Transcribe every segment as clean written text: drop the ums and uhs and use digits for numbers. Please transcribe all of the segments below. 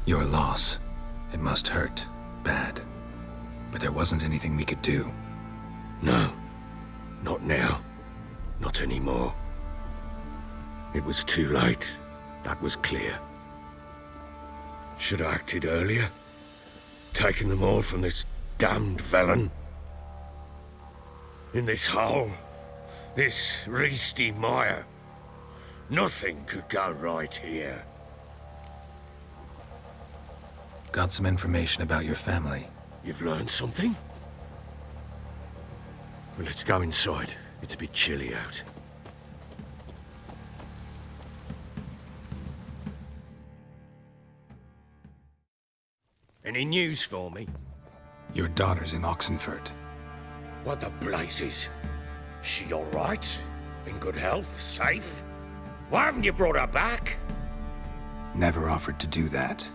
Your loss. It must hurt. Bad. But there wasn't anything we could do. No. Not now. Not anymore. It was too late. That was clear. Should have acted earlier. Taken them all from this damned villain. In this hole. This reesty mire. Nothing could go right here. Got some information about your family. You've learned something? Well, let's go inside. It's a bit chilly out. Any news for me? Your daughter's in Oxenford. What the blazes? She all right? In good health? Safe? Why haven't you brought her back? Never offered to do that.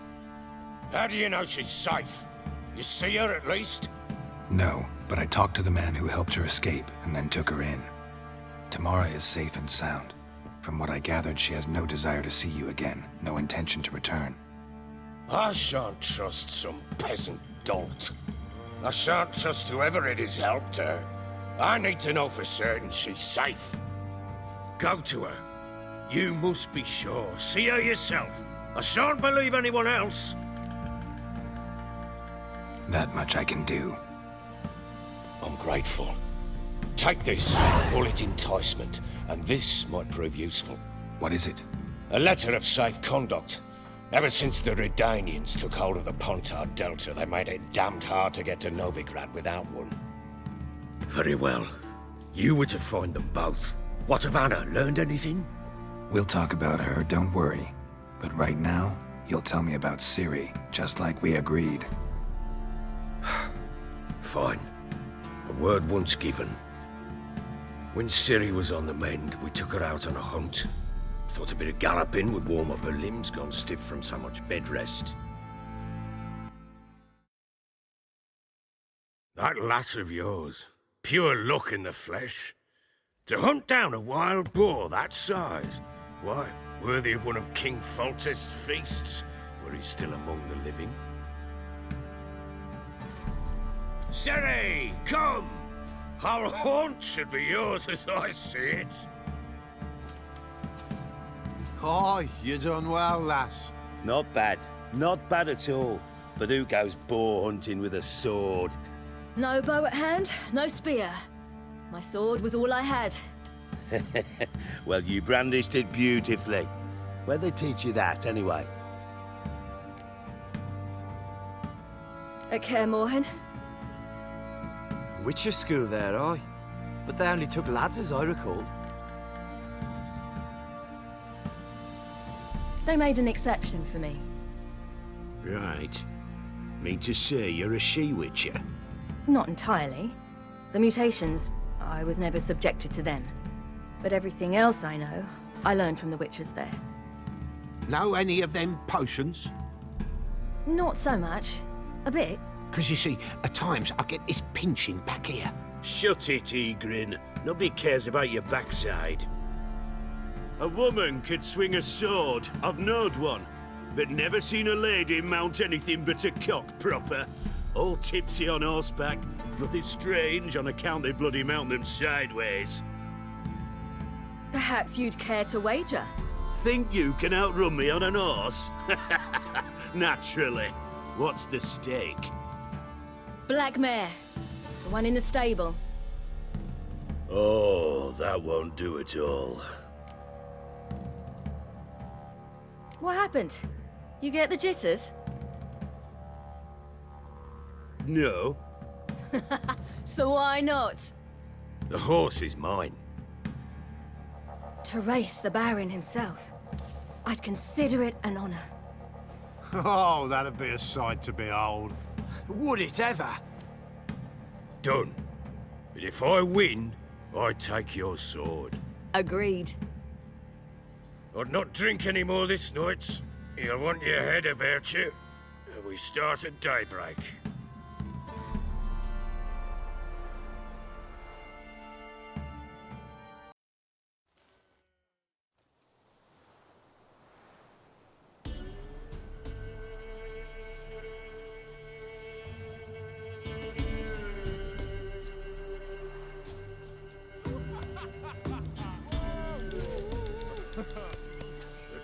How do you know she's safe? You see her at least? No, but I talked to the man who helped her escape and then took her in. Tamara is safe and sound. From what I gathered, she has no desire to see you again, no intention to return. I shan't trust some peasant dolt. I shan't trust whoever it is helped her. I need to know for certain she's safe. Go to her. You must be sure. See her yourself. I shan't believe anyone else. That much I can do. I'm grateful. Take this, call it enticement, and this might prove useful. What is it? A letter of safe conduct. Ever since the Redanians took hold of the Pontard Delta, they made it damned hard to get to Novigrad without one. Very well. You were to find them both. What of Anna? Learned anything? We'll talk about her, don't worry. But right now, you'll tell me about Ciri, just like we agreed. Fine. A word once given. When Ciri was on the mend, we took her out on a hunt. Thought a bit of galloping would warm up her limbs, gone stiff from so much bed rest. That lass of yours, pure luck in the flesh. To hunt down a wild boar that size, why, worthy of one of King Foltest's feasts, were he still among the living. Ciri, come! Whole haunt should be yours as I see it. Oh, you done well, lass. Not bad. Not bad at all. But who goes boar hunting with a sword? No bow at hand, no spear. My sword was all I had. Well, you brandished it beautifully. Where'd they teach you that, anyway? At Kaer Morhen. Witcher school there, aye. But they only took lads, as I recall. They made an exception for me. Right. Mean to say you're a she-witcher? Not entirely. The mutations, I was never subjected to them. But everything else I know, I learned from the witchers there. Know any of them potions? Not so much. A bit. Because you see, at times I get this pinching back here. Shut it, Egrin. Nobody cares about your backside. A woman could swing a sword. I've knowed one. But never seen a lady mount anything but a cock proper. All tipsy on horseback. Nothing strange on account they bloody mount them sideways. Perhaps you'd care to wager? Think you can outrun me on an horse? Naturally. What's the stake? Black mare. The one in the stable. Oh, that won't do at all. What happened? You get the jitters? No. So why not? The horse is mine. To race the Baron himself. I'd consider it an honor. Oh, that'd be a sight to behold. Would it ever? Done. But if I win, I take your sword. Agreed. I'd not drink any more this night. You'll want your head about you. We start at daybreak.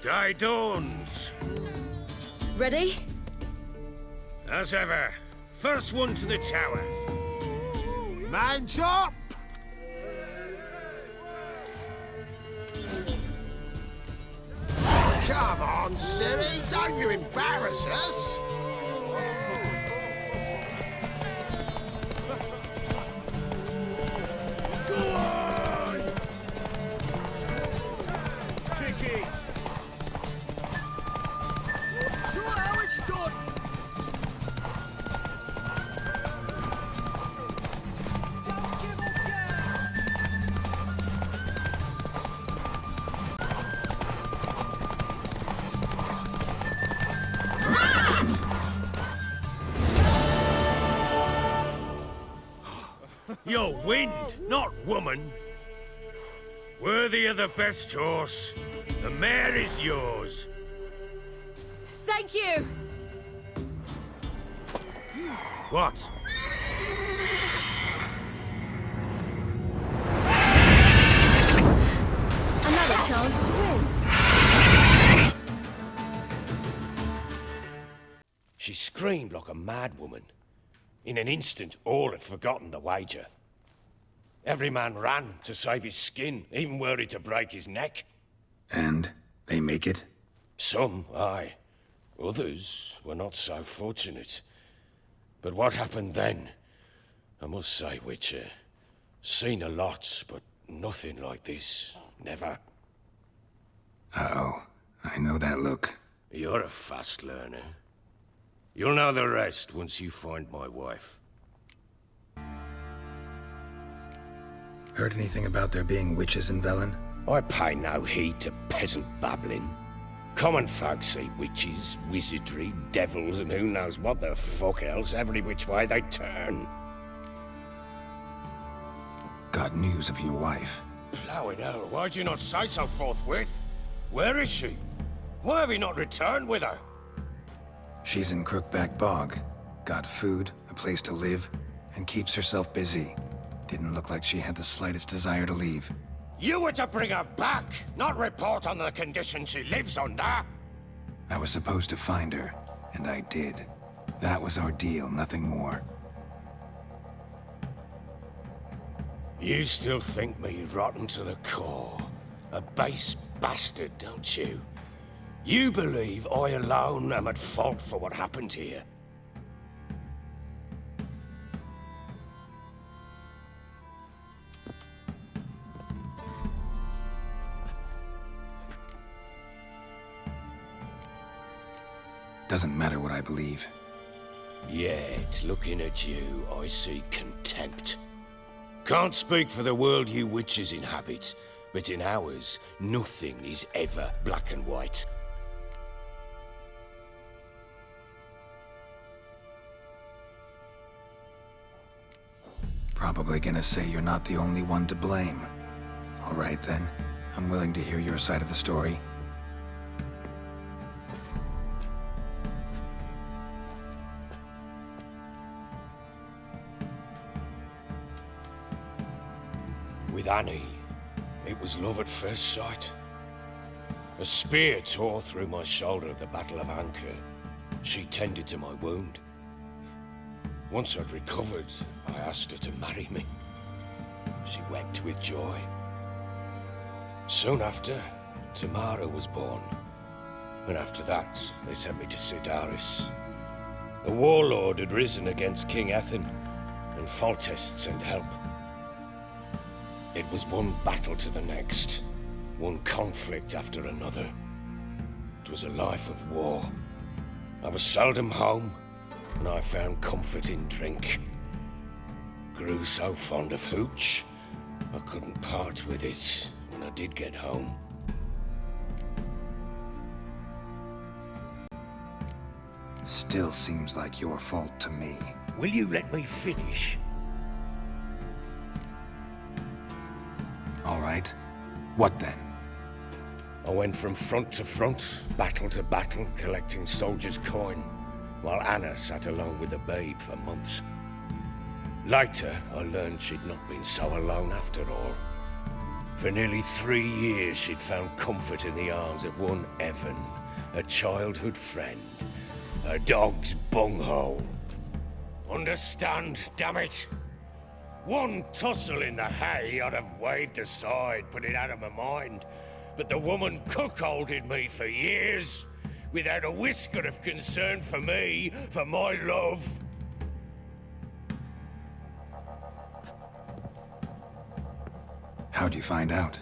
Thy dawns. Ready? As ever, first one to the tower. Man chop! Come on, Siri, don't you embarrass us! Go on! Kick it! Show how it's done! You're wind, not woman. Worthy of the best horse. The mare is yours. Thank you! What? Another chance to win. She screamed like a mad woman. In an instant, all had forgotten the wager. Every man ran to save his skin, even worried to break his neck. And they make it? Some, aye. Others were not so fortunate. But what happened then? I must say, Witcher, seen a lot, but nothing like this. Never. Uh-oh. I know that look. You're a fast learner. You'll know the rest once you find my wife. Heard anything about there being witches in Velen? I pay no heed to peasant babbling. Common folk see witches, wizardry, devils, and who knows what the fuck else every which way they turn. Got news of your wife. Blowing hell, why'd you not say so forthwith? Where is she? Why have you not returned with her? She's in Crookback Bog. Got food, a place to live, and keeps herself busy. Didn't look like she had the slightest desire to leave. You were to bring her back, not report on the conditions she lives under. I was supposed to find her, and I did. That was our deal, nothing more. You still think me rotten to the core. A base bastard, don't you? You believe I alone am at fault for what happened here. Doesn't matter what I believe. Yet, looking at you, I see contempt. Can't speak for the world you witches inhabit, but in ours, nothing is ever black and white. Probably gonna say you're not the only one to blame. All right then, I'm willing to hear your side of the story. With Annie, it was love at first sight. A spear tore through my shoulder at the Battle of Anchor. She tended to my wound. Once I'd recovered, I asked her to marry me. She wept with joy. Soon after, Tamara was born. And after that, they sent me to Sidaris. A warlord had risen against King Ethan, and Foltest sent help. It was one battle to the next, one conflict after another. It was a life of war. I was seldom home, and I found comfort in drink. Grew so fond of hooch, I couldn't part with it when I did get home. Still seems like your fault to me. Will you let me finish? All right. What then? I went from front to front, battle to battle, collecting soldiers' coin, while Anna sat alone with the babe for months. Later, I learned she'd not been so alone after all. For nearly 3 years, she'd found comfort in the arms of one Evan, a childhood friend. A dog's bunghole. Understand, damn it? One tussle in the hay I'd have waved aside, put it out of my mind. But the woman cuckolded me for years, without a whisker of concern for me, for my love. How'd you find out?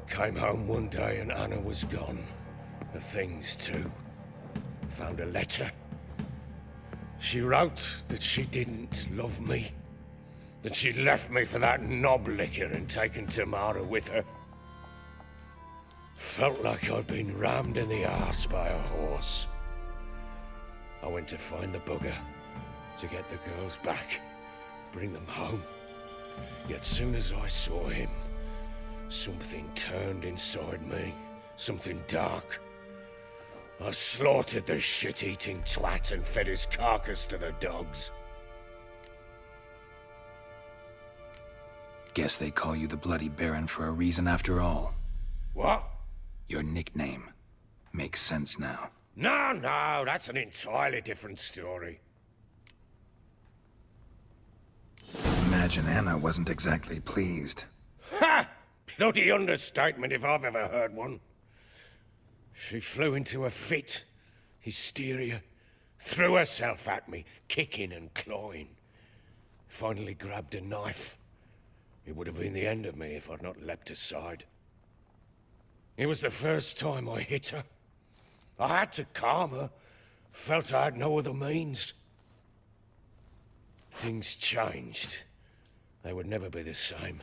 Came home one day and Anna was gone. The things too. Found a letter. She wrote that she didn't love me. That she'd left me for that knob licker and taken Tamara with her. Felt like I'd been rammed in the arse by a horse. I went to find the bugger, to get the girls back, bring them home. Yet soon as I saw him, something turned inside me, something dark. I slaughtered the shit-eating twat and fed his carcass to the dogs. Guess they call you the Bloody Baron for a reason after all. What? Your nickname. Makes sense now. No, that's an entirely different story. Imagine Anna wasn't exactly pleased. Ha! Bloody understatement if I've ever heard one. She flew into a fit, hysteria, threw herself at me, kicking and clawing. Finally grabbed a knife. It would have been the end of me if I'd not leapt aside. It was the first time I hit her. I had to calm her. Felt I had no other means. Things changed. They would never be the same.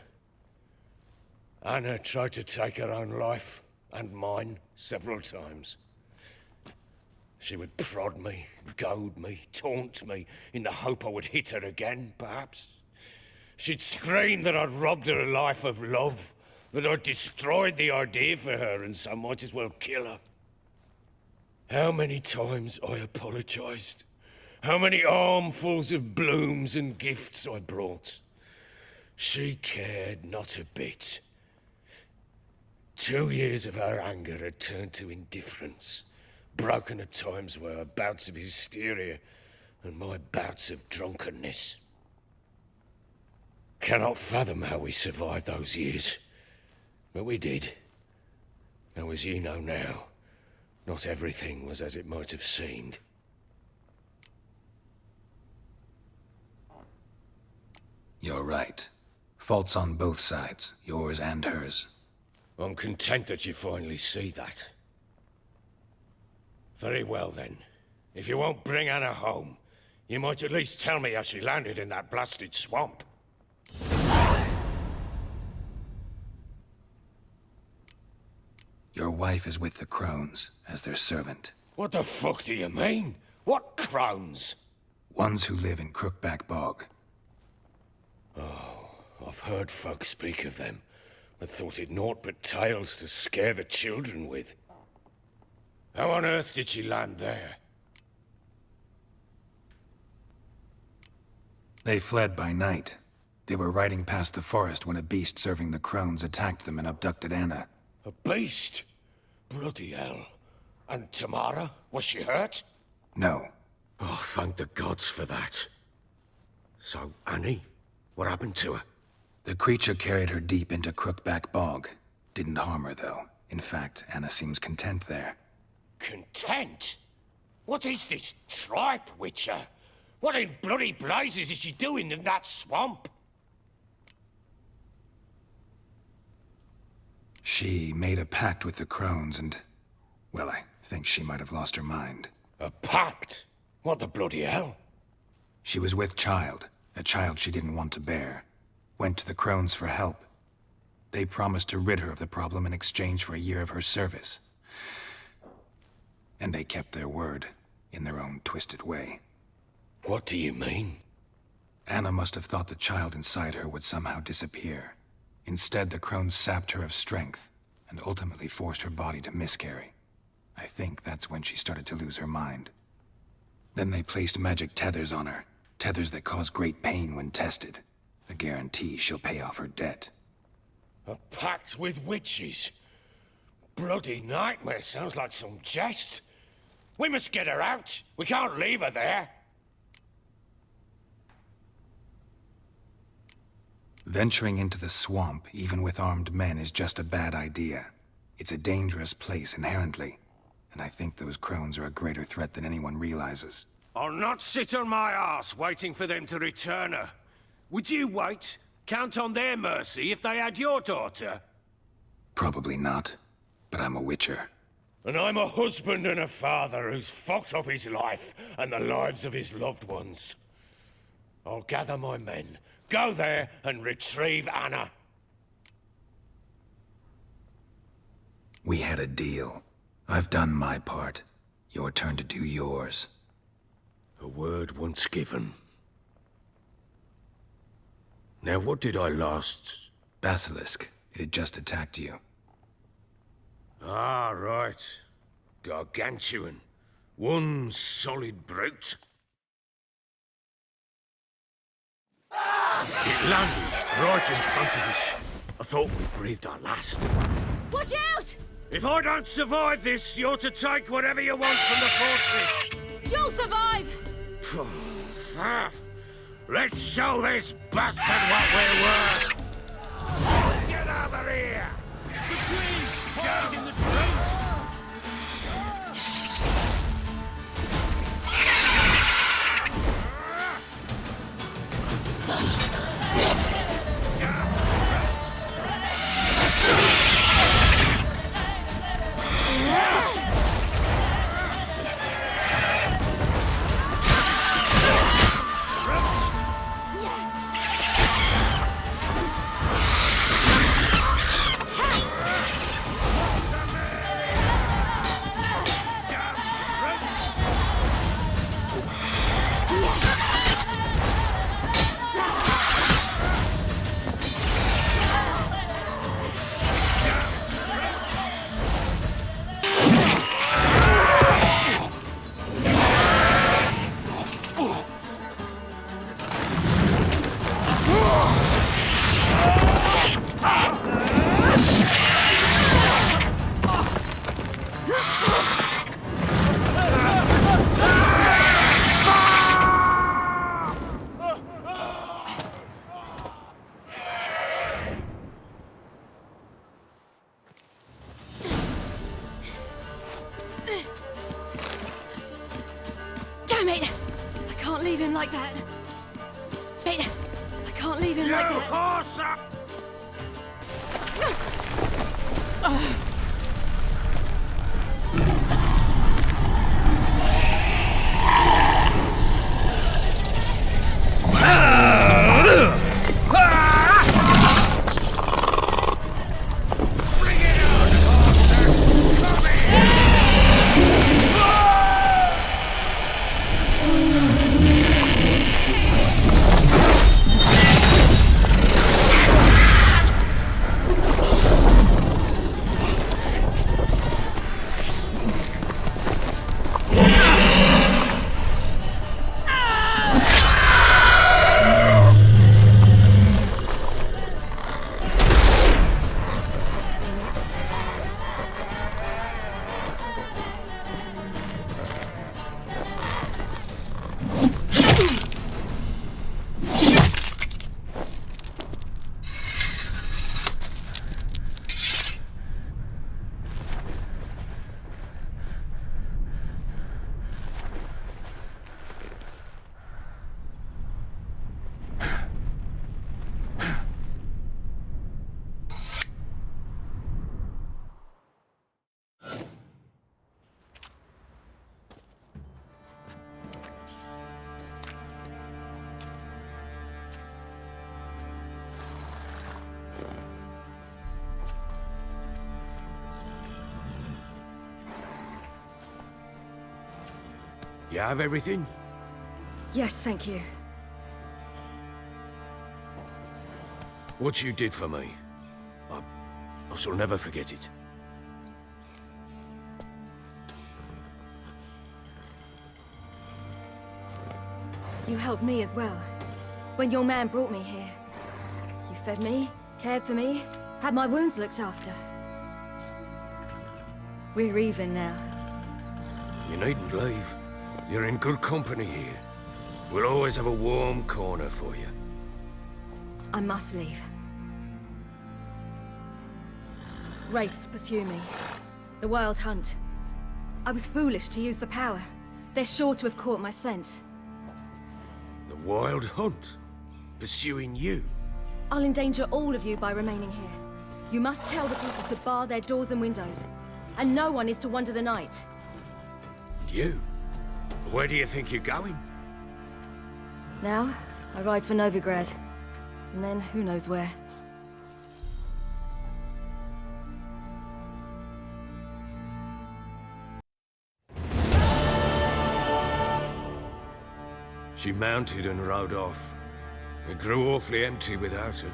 Anna tried to take her own life, and mine, several times. She would prod me, goad me, taunt me, in the hope I would hit her again, perhaps. She'd scream that I'd robbed her life of love, that I'd destroyed the idea for her, and so might as well kill her. How many times I apologized. How many armfuls of blooms and gifts I brought. She cared not a bit. 2 years of her anger had turned to indifference, broken at times were her bouts of hysteria and my bouts of drunkenness. Cannot fathom how we survived those years, but we did. Though as you know now, not everything was as it might have seemed. You're right. Faults on both sides, yours and hers. I'm content that you finally see that. Very well then. If you won't bring Anna home, you might at least tell me how she landed in that blasted swamp. Your wife is with the Crones, as their servant. What the fuck do you mean? What crones? Ones who live in Crookback Bog. I've heard folk speak of them, but thought it naught but tales to scare the children with. How on earth did she land there? They fled by night. They were riding past the forest when a beast serving the Crones attacked them and abducted Anna. A beast? Bloody hell. And Tamara? Was she hurt? No. Oh, thank the gods for that. So, Annie? What happened to her? The creature carried her deep into Crookback Bog. Didn't harm her, though. In fact, Anna seems content there. Content? What is this tripe, Witcher? What in bloody blazes is she doing in that swamp? She made a pact with the Crones and... well, I think she might have lost her mind. A pact? What the bloody hell? She was with child, a child she didn't want to bear. Went to the Crones for help. They promised to rid her of the problem in exchange for a year of her service. And they kept their word, in their own twisted way. What do you mean? Anna must have thought the child inside her would somehow disappear. Instead, the Crones sapped her of strength, and ultimately forced her body to miscarry. I think that's when she started to lose her mind. Then they placed magic tethers on her, tethers that cause great pain when tested. A guarantee she'll pay off her debt. A pact with witches? Bloody nightmare, sounds like some jest. We must get her out. We can't leave her there. Venturing into the swamp, even with armed men, is just a bad idea. It's a dangerous place inherently, and I think those crones are a greater threat than anyone realizes. I'll not sit on my arse waiting for them to return her. Would you wait? Count on their mercy if they had your daughter? Probably not, but I'm a witcher. And I'm a husband and a father who's fucked up his life and the lives of his loved ones. I'll gather my men, go there and retrieve Anna. We had a deal. I've done my part. Your turn to do yours. A word once given. Now what did I last... Basilisk. It had just attacked you. Ah, right. Gargantuan. One solid brute. It landed right in front of us. I thought we breathed our last. Watch out! If I don't survive this, you're to take whatever you want from the fortress. You'll survive! Let's show this bastard what we're worth! Get over here! The trees! Hide in the trees! Damn it! I can't leave him like that. Wait, I can't leave him like that. Horse up! You have everything? Yes, thank you. What you did for me, I shall never forget it. You helped me as well. When your man brought me here. You fed me, cared for me, Had my wounds looked after. We're even now. You needn't leave. You're in good company here. We'll always have a warm corner for you. I must leave. Wraiths pursue me. The Wild Hunt. I was foolish to use the power. They're sure to have caught my scent. The Wild Hunt? Pursuing you? I'll endanger all of you by remaining here. You must tell the people to bar their doors and windows. And no one is to wander the night. And you? Where do you think you're going? Now, I ride for Novigrad. And then, who knows where. She mounted and rode off. It grew awfully empty without her.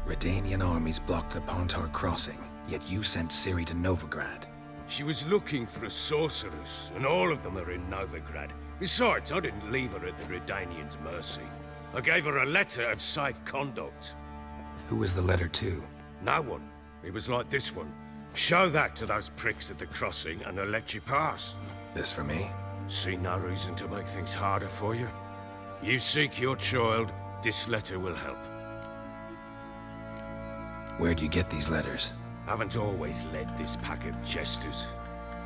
Redanian armies blocked the Pontar crossing, yet you sent Ciri to Novigrad. She was looking for a sorceress, and all of them are in Novigrad. Besides, I didn't leave her at the Redanians' mercy. I gave her a letter of safe conduct. Who was the letter to? No one. It was like this one. Show that to those pricks at the crossing, and they'll let you pass. This for me? See no reason to make things harder for you. You seek your child, this letter will help. Where'd you get these letters? Haven't always led this pack of jesters.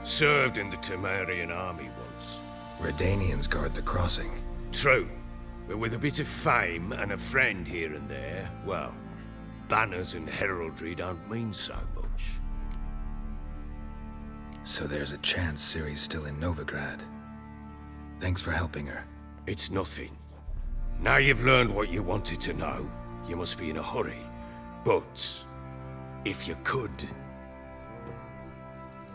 Served in the Temerian army once. Redanians guard the crossing. True, but with a bit of fame and a friend here and there, well, banners and heraldry don't mean so much. So there's a chance Ciri's still in Novigrad. Thanks for helping her. It's nothing. Now you've learned what you wanted to know, you must be in a hurry. But, if you could,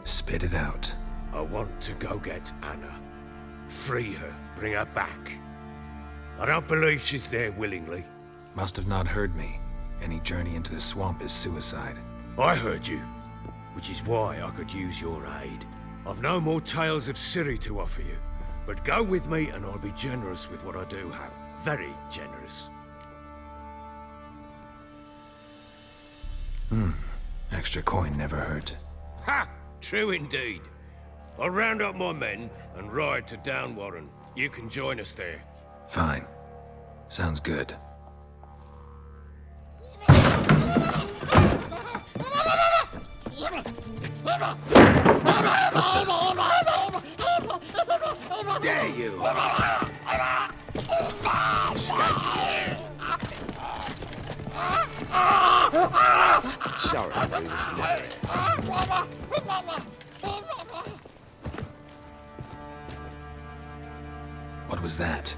Spit it out. I want to go get Anna. Free her, bring her back. I don't believe she's there willingly. Must have not heard me. Any journey into the swamp is suicide. I heard you, which is why I could use your aid. I've no more tales of Ciri to offer you, but go with me and I'll be generous with what I do have. Very generous. Extra coin never hurt. Ha! True indeed. I'll round up my men and ride to Downwarren. You can join us there. Fine. Sounds good. Dare you! Sorry, we was never. What was that?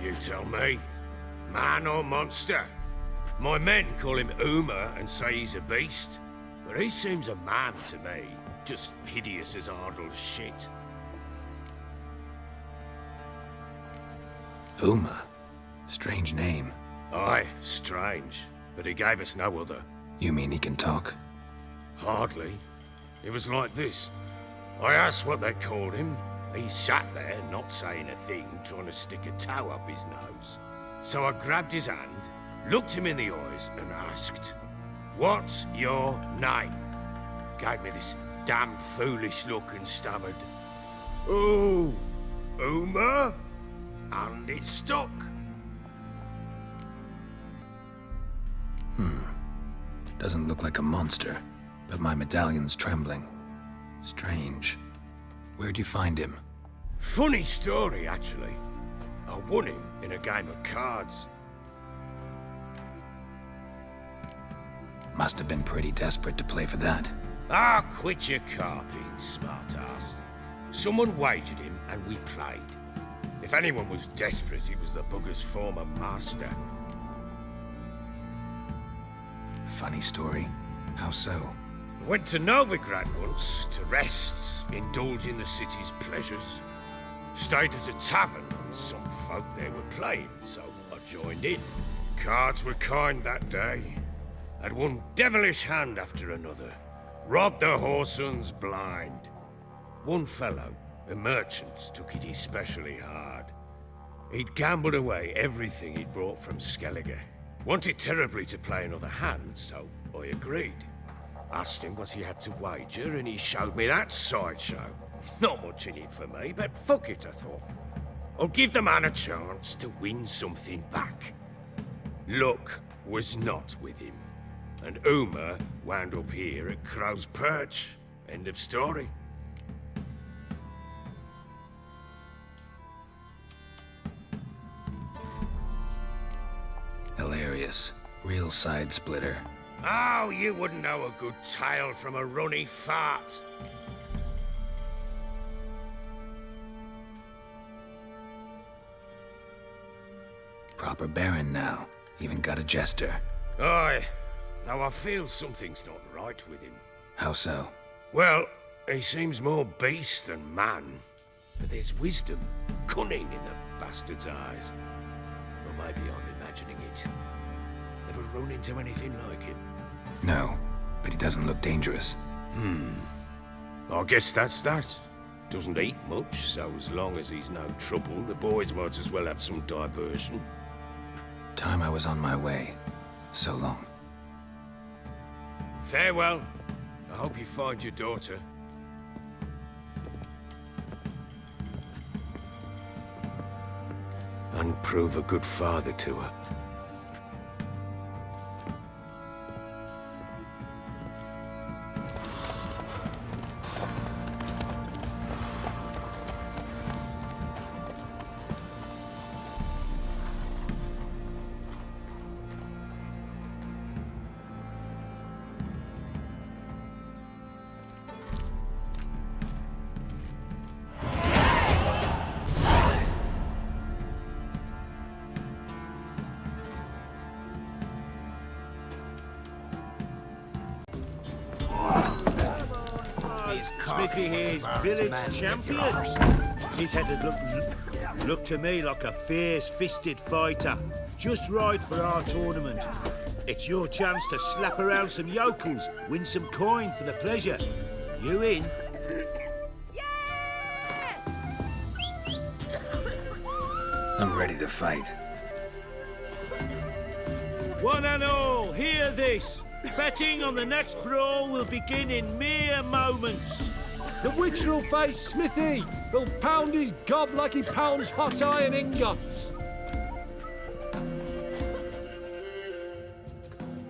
You tell me. Man or monster? My men call him Uma and say he's a beast, but he seems a man to me. Just hideous as Ardle's shit. Uma. Strange name. Aye, strange, but he gave us no other. You mean he can talk? Hardly. It was like this. I asked what they called him. He sat there, not saying a thing, trying to stick a toe up his nose. So I grabbed his hand, looked him in the eyes, and asked, "What's your name?" Gave me this damn foolish look and stammered, "Oh, Uma?" And it stuck. Doesn't look like a monster, but my medallion's trembling. Strange. Where'd you find him? Funny story, actually. I won him in a game of cards. Must have been pretty desperate to play for that. Ah, quit your carping, smartass. Someone wagered him and we played. If anyone was desperate, it was the bugger's former master. Funny story. How so? Went to Novigrad once to rest, indulge in the city's pleasures. Stayed at a tavern and some folk there were playing, so I joined in. Cards were kind that day. Had one devilish hand after another. Robbed the whoresun's blind. One fellow, a merchant, took it especially hard. He'd gambled away everything he'd brought from Skellige. Wanted terribly to play another hand, so I agreed. Asked him what he had to wager, and he showed me that sideshow. Not much in it for me, but fuck it, I thought. I'll give the man a chance to win something back. Luck was not with him, and Uma wound up here at Crow's Perch. End of story. Hilarious. Real side splitter. Oh, you wouldn't know a good tale from a runny fart. Proper baron now. Even got a jester. Aye, though I feel something's not right with him. How so? Well, he seems more beast than man. But there's wisdom, cunning in the bastard's eyes. Or maybe I'm imagining it. Ever run into anything like him? No, but he doesn't look dangerous. I guess that's that. Doesn't eat much, so as long as he's no trouble, the boys might as well have some diversion. Time I was on my way. So long. Farewell. I hope you find your daughter. And prove a good father to her. Smithy here's village champion. He's headed look to me like a fierce-fisted fighter. Just right for our tournament. It's your chance to slap around some yokels, win some coin for the pleasure. You in? I'm ready to fight. One and all, hear this. Betting on the next brawl will begin in mere moments. The Witcher will face Smithy. He'll pound his gob like he pounds hot iron ingots.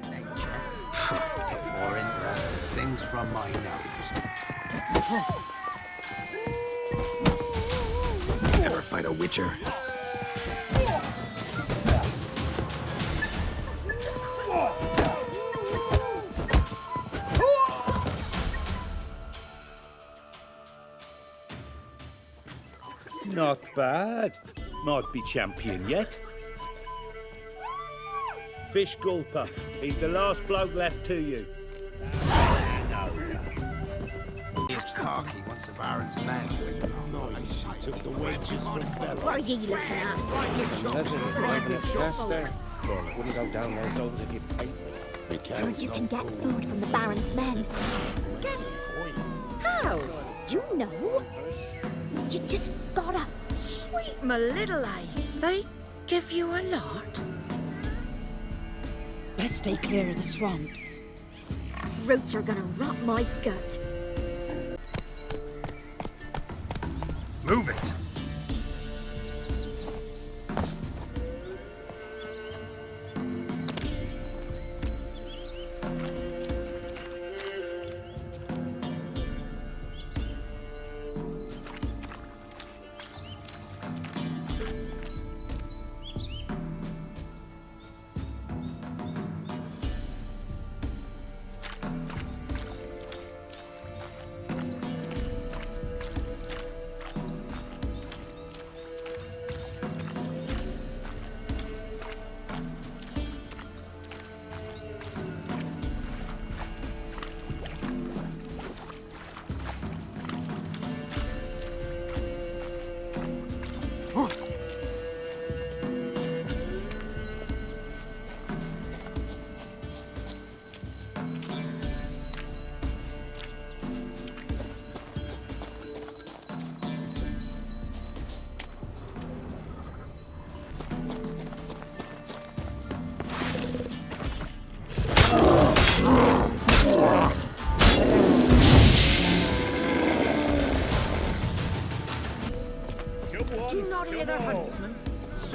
Nature. Get more interesting things from my nose. Ever fight a witcher? Not bad. Might be champion yet. Fish Gulper. He's the last bloke left to you. He's cocky once the Baron's man. Nice. He took the wages from Bella. What are you looking at? Wouldn't go down those holes if you paid me. Heard you can get food from the Baron's men. How? You know? You just gotta. Sweet my little eye. They give you a lot? Best stay clear of the swamps. Roots are gonna rot my gut. Move it!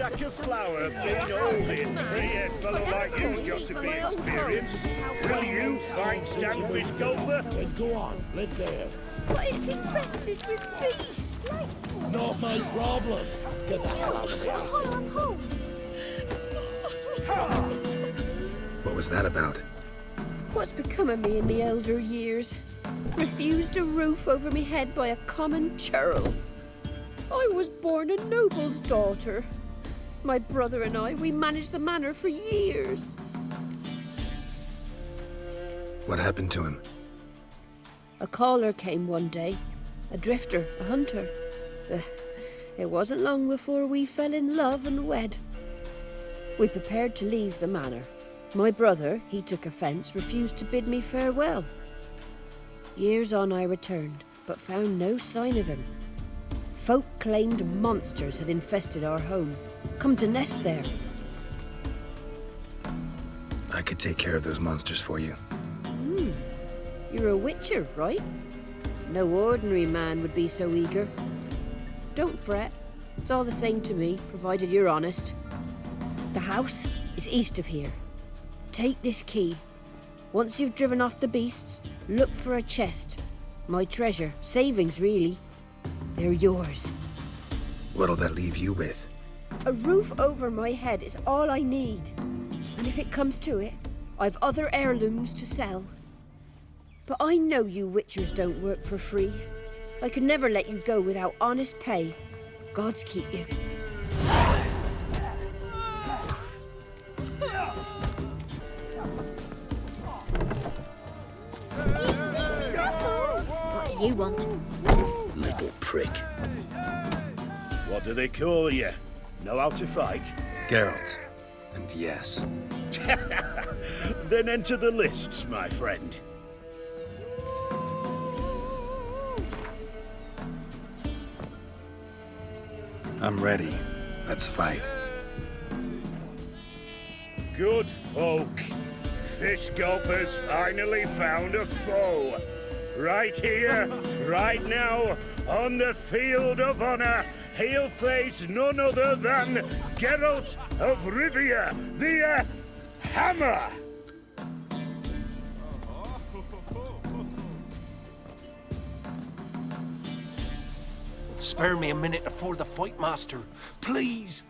sack of flour being holding? Three-head fellow like you's got to be experienced. Will you find Stanfish Gulper? Then go on, live there. But it's infested with beasts, like... Not my problem. Get the hell out of here. That's why I'm home. What was that about? What's become of me in me elder years? Refused a roof over me head by a common churl. I was born a noble's daughter. My brother and I, we managed the manor for years. What happened to him? A caller came one day. A drifter, a hunter. It wasn't long before we fell in love and wed. We prepared to leave the manor. My brother, he took offence, refused to bid me farewell. Years on I returned, but found no sign of him. Folk claimed monsters had infested our home, come to nest there. I could take care of those monsters for you. You're a witcher, right? No ordinary man would be so eager. Don't fret. It's all the same to me, provided you're honest. The house is east of here. Take this key. Once you've driven off the beasts, look for a chest. My treasure, savings really. They're yours. What'll that leave you with? A roof over my head is all I need. And if it comes to it, I've other heirlooms to sell. But I know you witchers don't work for free. I could never let you go without honest pay. Gods keep you. What do you want? Little prick. What do they call you? Know how to fight? Geralt. And yes. Then enter the lists, my friend. I'm ready. Let's fight. Good folk. Fish Gulper's finally found a foe. Right here, right now, on the field of honor, he'll face none other than Geralt of Rivia, the Hammer. Spare me a minute before the fight, Master. Please.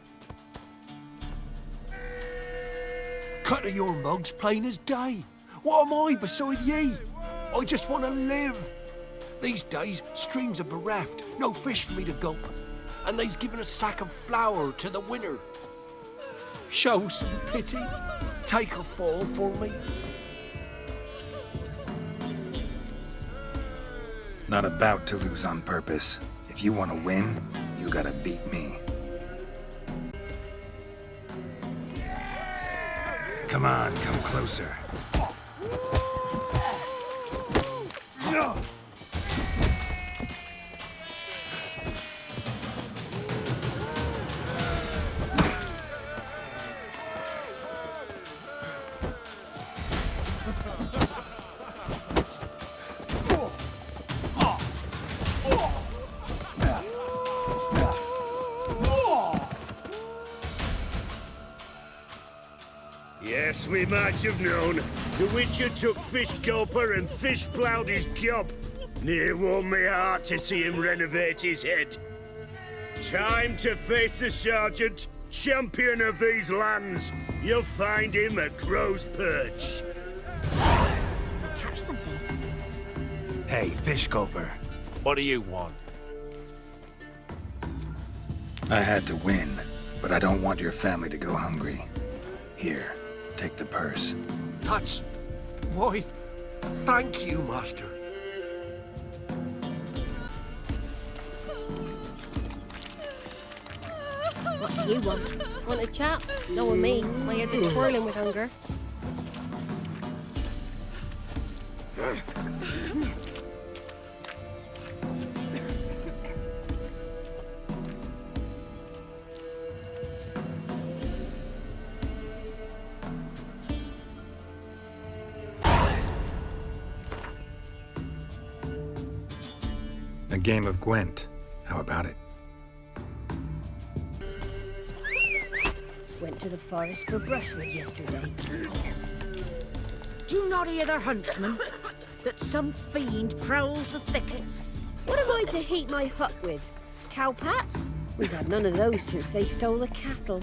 Cut of your mug's plain as day. What am I beside ye? I just want to live. These days, streams are bereft. No fish for me to gulp. And they's given a sack of flour to the winner. Show some pity. Take a fall for me. Not about to lose on purpose. If you want to win, you gotta beat me. Come on, come closer. Yes, we might have known. The Witcher took Fish Gulper and fish-ploughed his gob. Near warmed me heart to see him renovate his head. Time to face the Sergeant, champion of these lands. You'll find him at Crow's Perch. Catch something. Hey, Fish Gulper. What do you want? I had to win, but I don't want your family to go hungry. Here, take the purse. That's... Why, thank you, Master. What do you want? Want a chat? No with me. My head's a twirling with hunger. A game of Gwent. How about it? to the forest for brushwood yesterday. Do you not hear the huntsman? That some fiend prowls the thickets? What am I to heat my hut with? Cowpats? We've had none of those since they stole the cattle.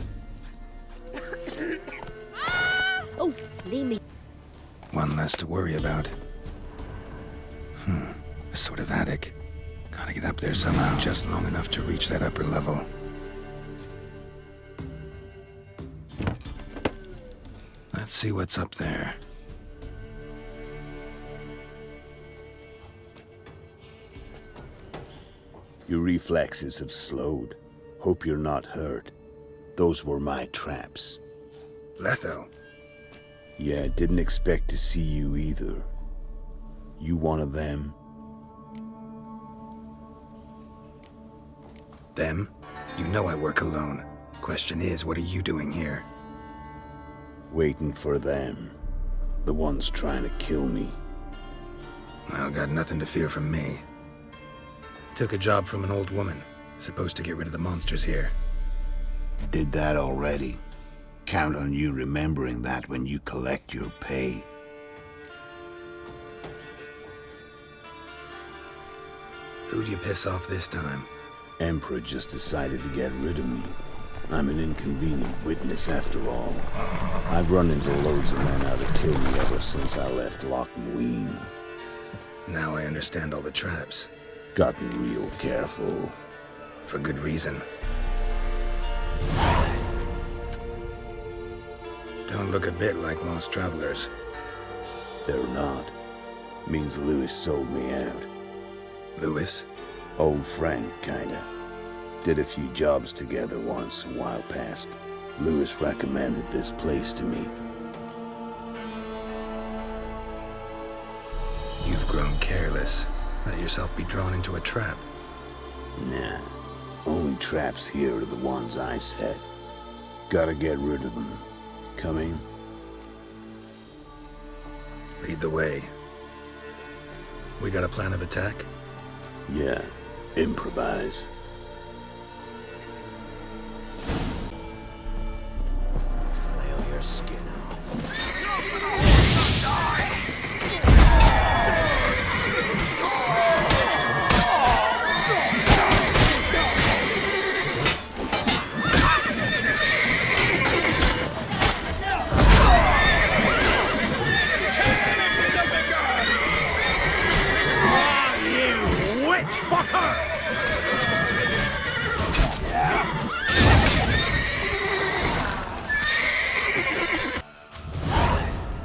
Oh, leave me. One less to worry about. A sort of attic. Gotta get up there somehow, just long enough to reach that upper level. Let's see what's up there. Your reflexes have slowed. Hope you're not hurt. Those were my traps. Letho. Yeah, didn't expect to see you either. You one of them? Them? You know I work alone. Question is, what are you doing here? Waiting for them. The ones trying to kill me. Well, got nothing to fear from me. Took a job from an old woman. Supposed to get rid of the monsters here. Did that already. Count on you remembering that when you collect your pay. Who'd you piss off this time? Emperor just decided to get rid of me. I'm an inconvenient witness after all. I've run into loads of men out to kill me ever since I left Loch Mween. Now I understand all the traps. Gotten real careful. For good reason. Don't look a bit like lost travelers. They're not. Means Lewis sold me out. Lewis? Old friend, kinda. Did a few jobs together once, a while past. Lewis recommended this place to me. You've grown careless. Let yourself be drawn into a trap. Nah. Only traps here are the ones I set. Gotta get rid of them. Coming? Lead the way. We got a plan of attack? Yeah. Improvise. Flail your skin off.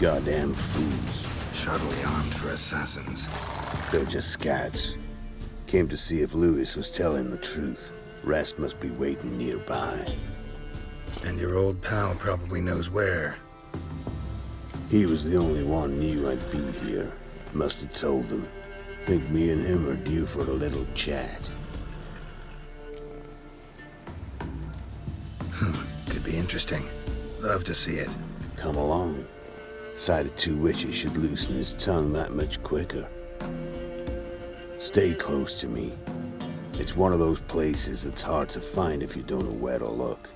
Goddamn fools. Shoddily armed for assassins. They're just scouts. Came to see if Lewis was telling the truth. Rest must be waiting nearby. And your old pal probably knows where. He was the only one knew I'd be here. Must have told them. Think me and him are due for a little chat. Could be interesting. Love to see it. Come along. Sight of two witches should loosen his tongue that much quicker. Stay close to me. It's one of those places that's hard to find if you don't know where to look.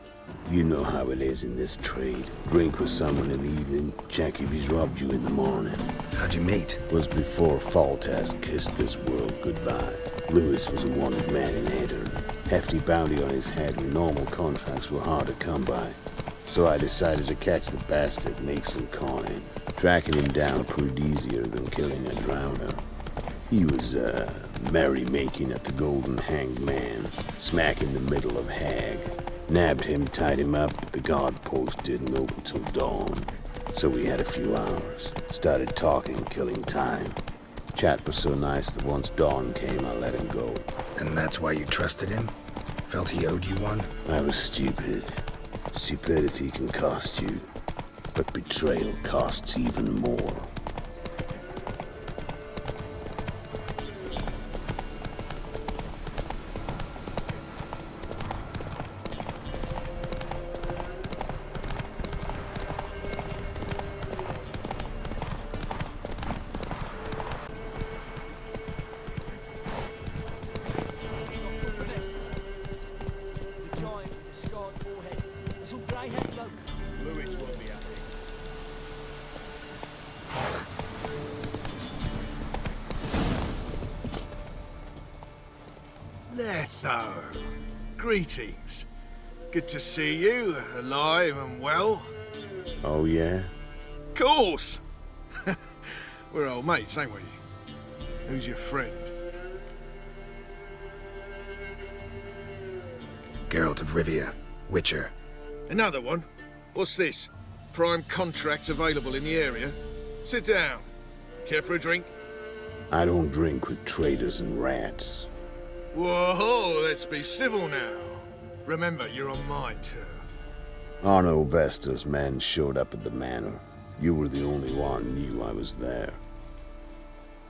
You know how it is in this trade. Drink with someone in the evening, check if he's robbed you in the morning. How'd you meet? Was before Faltas kissed this world goodbye. Lewis was a wanted man in Eddern. Hefty bounty on his head and normal contracts were hard to come by. So I decided to catch the bastard, make some coin. Tracking him down proved easier than killing a drowner. He was, merrymaking at the Golden Hanged Man, smack in the middle of Hag. Nabbed him, tied him up, but the guard post didn't open till dawn. So we had a few hours. Started talking, killing time. Chat was so nice that once dawn came, I let him go. And that's why you trusted him? Felt he owed you one? I was stupid. Stupidity can cost you, but betrayal costs even more. The giant with the scarred forehead. That's all grey-haired bloke. Letho. Greetings. Good to see you, alive and well. Oh, yeah? Course! We're old mates, ain't we? Who's your friend? Geralt of Rivia, Witcher. Another one? What's this? Prime contract available in the area? Sit down. Care for a drink? I don't drink with traitors and rats. Whoa, let's be civil now. Remember, you're on my turf. Arno Vestor's men showed up at the manor. You were the only one knew I was there.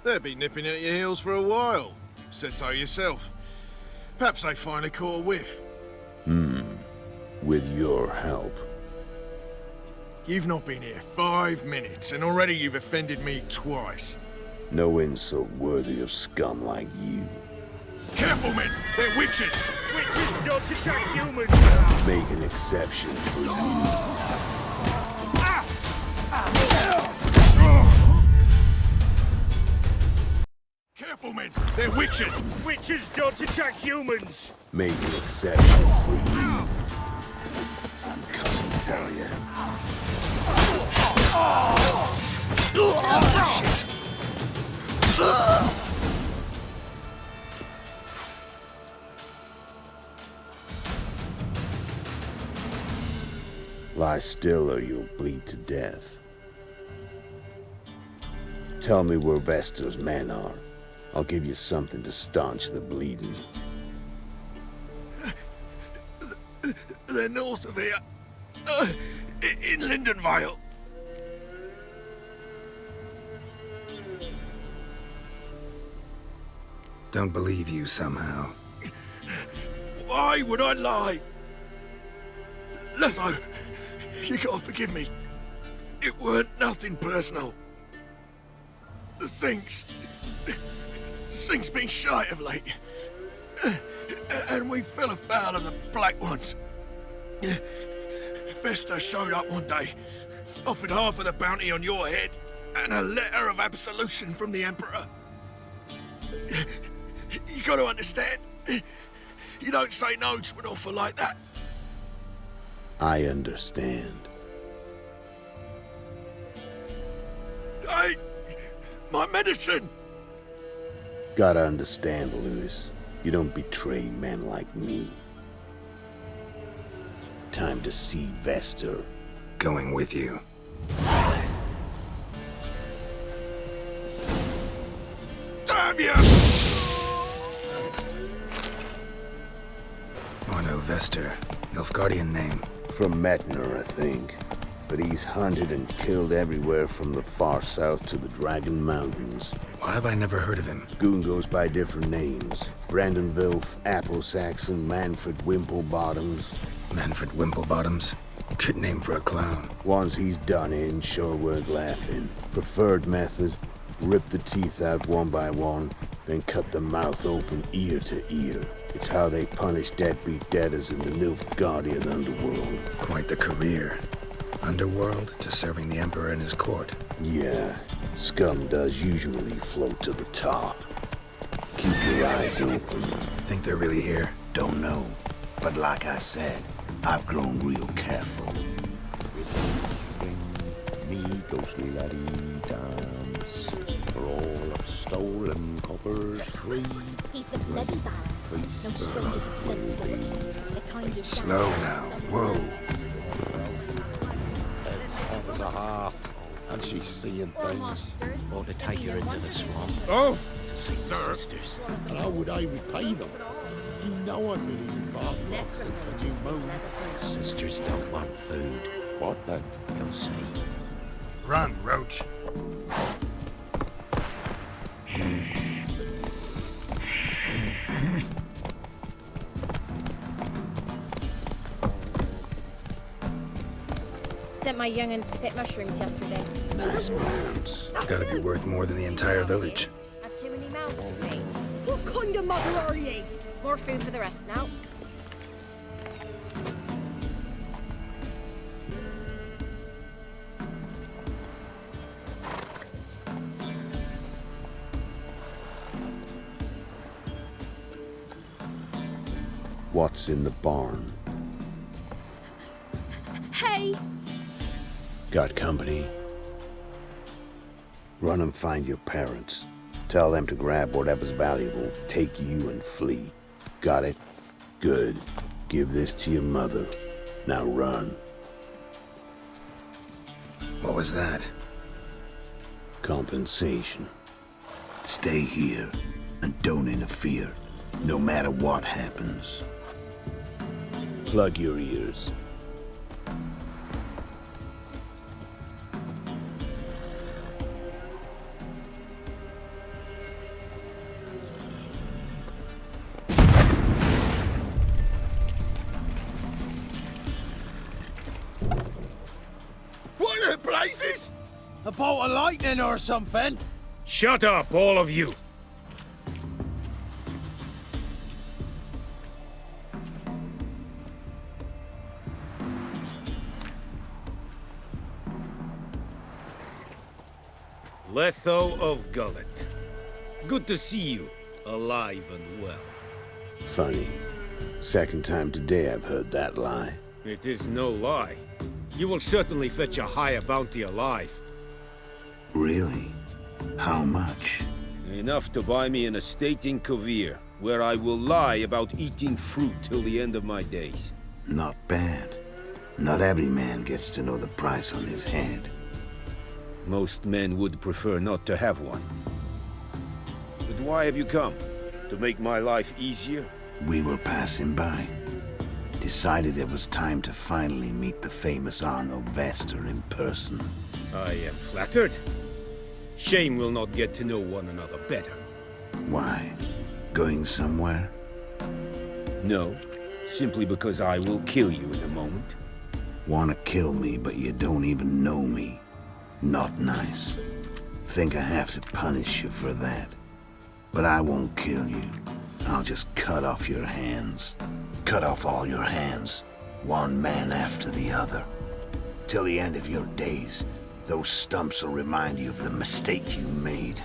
They'll be nipping at your heels for a while. Said so yourself. Perhaps they finally caught a whiff. With your help. You've not been here 5 minutes, and already you've offended me twice. No insult worthy of scum like you. Careful, men! They're witches! Witches don't attack humans! Make an exception for you. Careful, men! They're witches! Witches don't attack humans! Make an exception for you. I'm coming for you. Lie still or you'll bleed to death. Tell me where Vestor's men are. I'll give you something to staunch the bleeding. They're north of here. In Lindenvale. Don't believe you somehow. Why would I lie? Letho, you gotta forgive me. It weren't nothing personal. The Sink's been shy of late. And we fell afoul of the Black Ones. Vesta showed up one day, offered half of the bounty on your head, and a letter of absolution from the Emperor. You gotta understand, you don't say no to an offer like that. I understand. My medicine! Gotta understand, Lewis. You don't betray men like me. Time to see Vestor. Going with you. Damn you! Arno Vestor. Nilfgaardian name. From Metner, I think. But he's hunted and killed everywhere from the far south to the Dragon Mountains. Why have I never heard of him? Goon goes by different names. Brandon Vilf, Apple Saxon, Manfred Wimplebottoms. Manfred Wimplebottoms? Good name for a clown. Ones he's done in sure weren't laughing. Preferred method, rip the teeth out one by one, then cut the mouth open ear to ear. It's how they punish deadbeat debtors in the Nilfgaardian underworld. Quite the career. Underworld to serving the Emperor in his court. Yeah, scum does usually float to the top. Keep your eyes open. Think they're really here? Don't know. But like I said, I've grown real careful. Me ghostly laddie dance for all of stolen coppers free. He's the bloody Baron. No stranger to blood sport. The kind you Slow now. Whoa. Hot as a half, and she's seeing things. Ought to take her into the swamp. Oh, To see the sisters. And how would I repay them? You know I've been eating bark rot since the new moon. Sisters don't want food. What then? Go see. run, Roach. Sent my young'uns to pick mushrooms yesterday. Nice mounts. Gotta be worth more than the entire village. Have too many mouths to feed. What kind of mother are ye? More food for the rest now. What's in the barn? Hey! Got company? Run and find your parents. Tell them to grab whatever's valuable, take you and flee. Got it? Good. Give this to your mother. Now run. What was that? Compensation. Stay here and don't interfere, no matter what happens. Plug your ears. What the blazes? A bolt of lightning or something? Shut up, all of you! Letho of Gullet. Good to see you, alive and well. Funny. Second time today I've heard that lie. It is no lie. You will certainly fetch a higher bounty alive. Really? How much? Enough to buy me an estate in Kovir, where I will lie about eating fruit till the end of my days. Not bad. Not every man gets to know the price on his head. Most men would prefer not to have one. But why have you come? To make my life easier? We were passing by. Decided it was time to finally meet the famous Arno Vester in person. I am flattered. Shame we'll not get to know one another better. Why? Going somewhere? No, simply because I will kill you in a moment. Wanna kill me, but you don't even know me. Not nice. Think I have to punish you for that. But I won't kill you. I'll just cut off your hands. Cut off all your hands, one man after the other. Till the end of your days, those stumps will remind you of the mistake you made.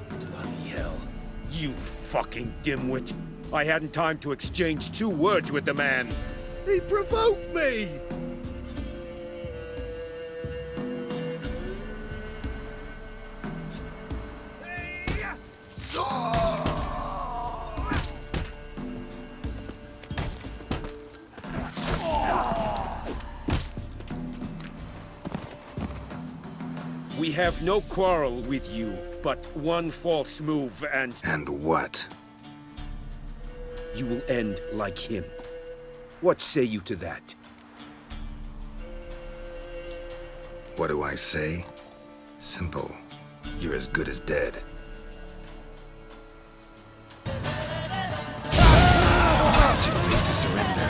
Bloody hell. You fucking dimwit. I hadn't time to exchange 2 words with the man. He provoked me! We have no quarrel with you, but one false move and... And what? You will end like him. What say you to that? What do I say? Simple. You're as good as dead. Too late to surrender.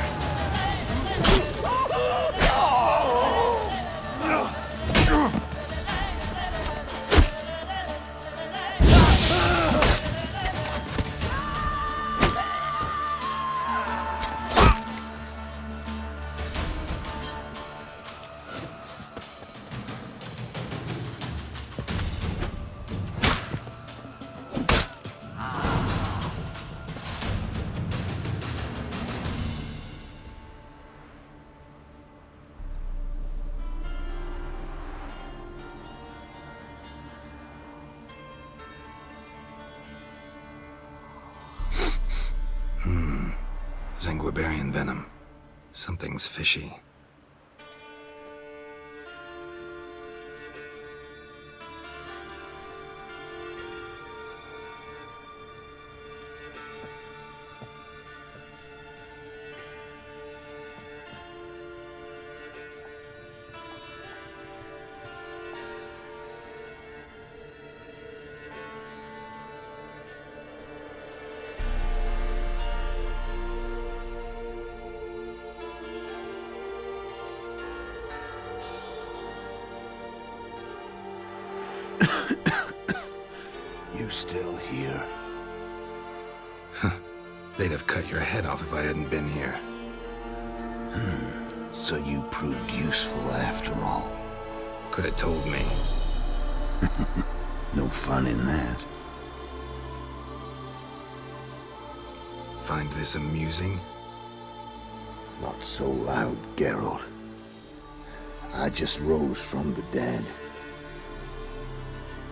Zanguibarian venom. Something's fishy. You still here? They'd have cut your head off if I hadn't been here. So you proved useful after all. Could have told me. No fun in that. Find this amusing? Not so loud, Geralt. I just rose from the dead.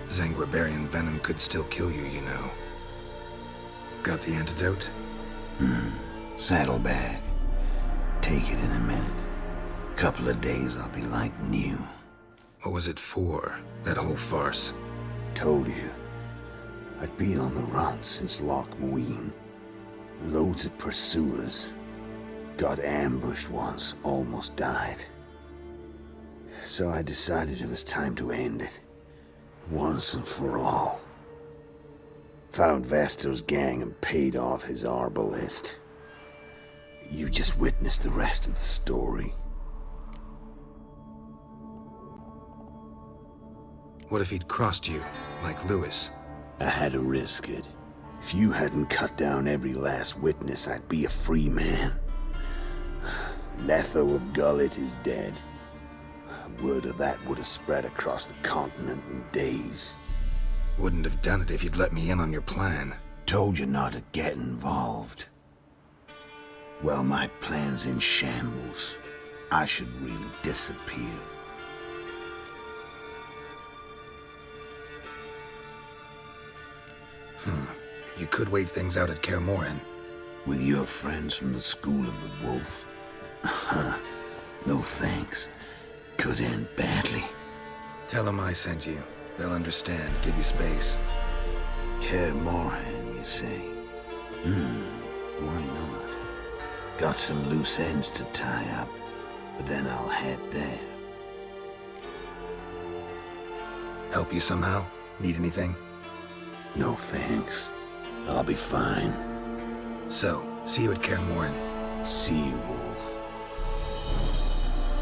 Zanguibarian venom could still kill you, you know. Got the antidote? Saddlebag. Take it in a minute. Couple of days I'll be like new. What was it for, that whole farce? Told you. I'd been on the run since Loch Muin. Loads of pursuers. Got ambushed once, almost died. So I decided it was time to end it. Once and for all. Found Vestor's gang and paid off his arbalist. You just witnessed the rest of the story. What if he'd crossed you, like Lewis? I had to risk it. If you hadn't cut down every last witness, I'd be a free man. Letho of Gullet is dead. Word of that would have spread across the continent in days. Wouldn't have done it if you'd let me in on your plan. Told you not to get involved. Well, my plan's in shambles. I should really disappear. You could wait things out at Kaer Morhen. With your friends from the School of the Wolf? No thanks. Could end badly. Tell them I sent you. They'll understand, give you space. Kaer Morhen, you say? Why not? Got some loose ends to tie up, but then I'll head there. Help you somehow? Need anything? No thanks. I'll be fine. So, see you at Kaer Morhen. See you, Wolf.